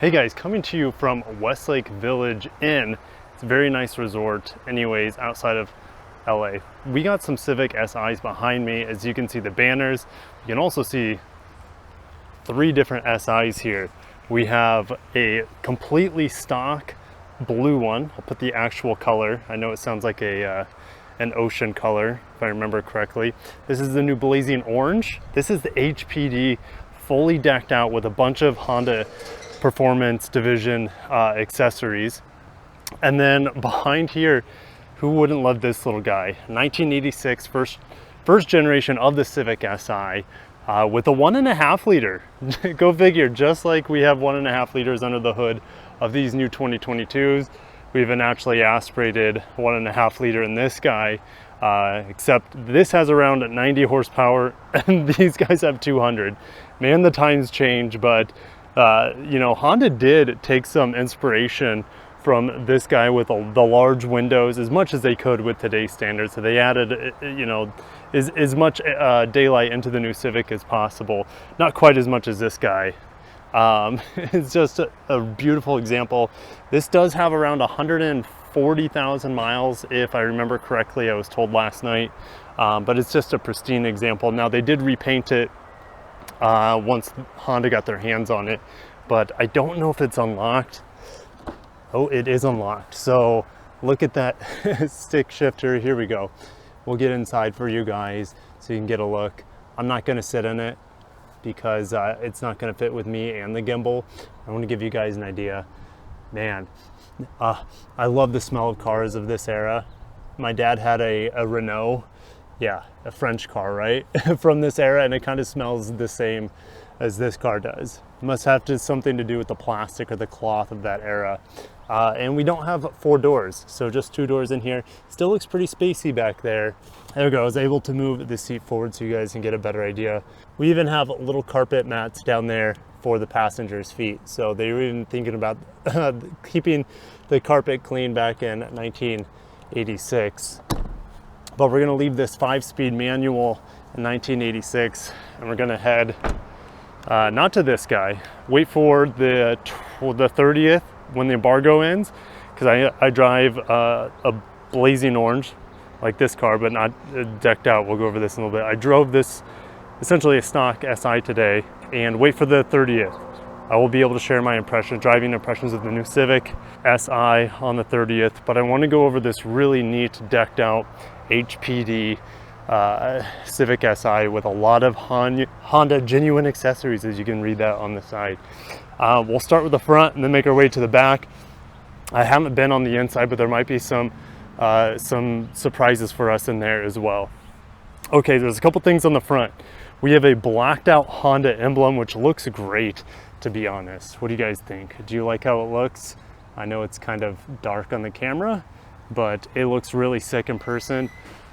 Hey guys, coming to you from Westlake Village Inn. It's a very nice resort anyways, outside of LA. We got some Civic Si's behind me. As you can see the banners, you can also see 3 different Si's here. We have a completely stock blue one. I'll put the actual color. I know it sounds like an ocean color, if I remember correctly. This is the new blazing orange. This is the HPD, fully decked out with a bunch of Honda Performance Division accessories. And then behind here, who wouldn't love this little guy? 1986 first generation of the Civic Si with a 1.5 liter. Go figure, just like we have 1.5 liters under the hood of these new 2022s. We have a naturally aspirated 1.5 liter in this guy, except this has around 90 horsepower and these guys have 200. Man, the times change, but you know, Honda did take some inspiration from this guy with the large windows as much as they could with today's standards. So they added, you know, as much daylight into the new Civic as possible. Not quite as much as this guy. It's just a beautiful example. This does have around 140,000 miles, if I remember correctly. I was told last night, but it's just a pristine example. Now they did repaint it once Honda got their hands on it, but I don't know if it's unlocked. Oh, it is unlocked. So look at that stick shifter. Here we go. We'll get inside for you guys so you can get a look. I'm not going to sit in it because it's not going to fit with me and the gimbal. I want to give you guys an idea. Man, I love the smell of cars of this era. My dad had a Renault. Yeah, a French car, right? From this era, and it kind of smells the same as this car does. It must have something to do with the plastic or the cloth of that era. And we don't have 4 doors, so just 2 doors in here. Still looks pretty spacey back there. There we go. I was able to move the seat forward so you guys can get a better idea. We even have little carpet mats down there for the passengers' feet. So they were even thinking about keeping the carpet clean back in 1986. But we're gonna leave this 5-speed manual in 1986, and we're gonna head not to this guy. Wait for the 30th when the embargo ends, because I drive a blazing orange like this car, but not decked out. We'll go over this in a little bit. I drove this, essentially a stock Si today, and wait for the 30th. I will be able to share my driving impressions of the new Civic Si on the 30th, but I want to go over this really neat decked out HPD Civic Si with a lot of Honda genuine accessories, as you can read that on the side. We'll start with the front and then make our way to the back. I haven't been on the inside, but there might be some surprises for us in there as well. Okay, there's a couple things on the front. We have a blacked out Honda emblem, which looks great, to be honest. What do you guys think? Do you like how it looks? I know it's kind of dark on the camera, but it looks really sick in person.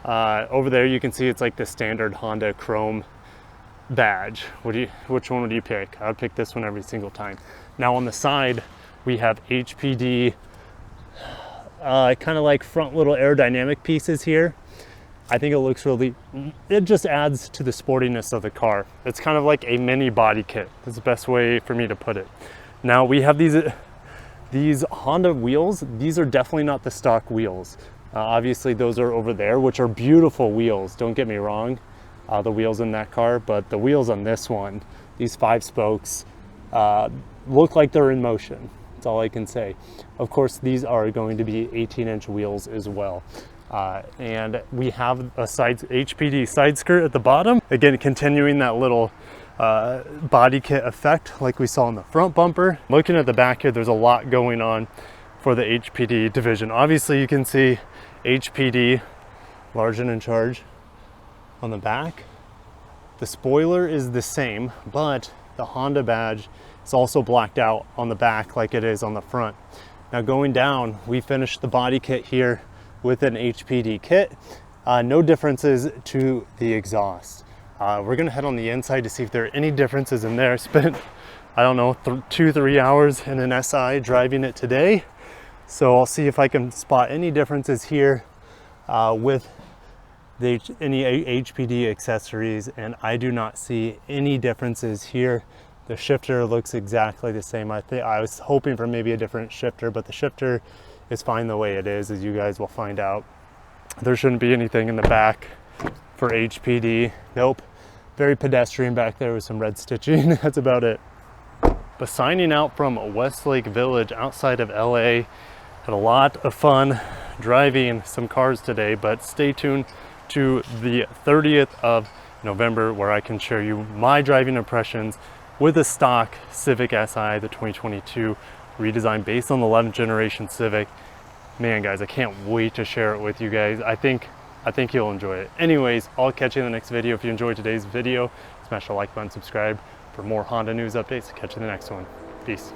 Over there you can see it's like the standard Honda chrome badge. Which one would you pick? I would pick this one every single time. Now on the side we have HPD kind of like front little aerodynamic pieces here. I think it looks it just adds to the sportiness of the car. It's kind of like a mini body kit. That's the best way for me to put it. Now we have these Honda wheels. These are definitely not the stock wheels. Obviously those are over there, which are beautiful wheels. Don't get me wrong, the wheels in that car, but the wheels on this one, these 5 spokes, look like they're in motion. That's all I can say. Of course, these are going to be 18-inch wheels as well. And we have a HPD side skirt at the bottom. Again, continuing that little body kit effect like we saw in the front bumper. Looking at the back here, there's a lot going on for the HPD division. Obviously you can see HPD, large and in charge, on the back. The spoiler is the same, but the Honda badge is also blacked out on the back like it is on the front. Now going down, we finished the body kit here with an HPD kit. No differences to the exhaust. We're gonna head on the inside to see if there are any differences in there. Spent, I don't know, 2-3 hours in an Si driving it today. So I'll see if I can spot any differences here with any HPD accessories, and I do not see any differences here The shifter looks exactly the same. I was hoping for maybe a different shifter, but the shifter is fine the way it is, as you guys will find out. There shouldn't be anything in the back for HPD. Nope. Very pedestrian back there with some red stitching. That's about it. But signing out from Westlake Village outside of LA. Had a lot of fun driving some cars today, but stay tuned to the 30th of November where I can share you my driving impressions with a stock Civic Si, the 2022 redesign based on the 11th generation Civic. Man, guys, I can't wait to share it with you guys. I think you'll enjoy it. Anyways, I'll catch you in the next video. If you enjoyed today's video, smash the like button, subscribe for more Honda news updates. Catch you in the next one. Peace.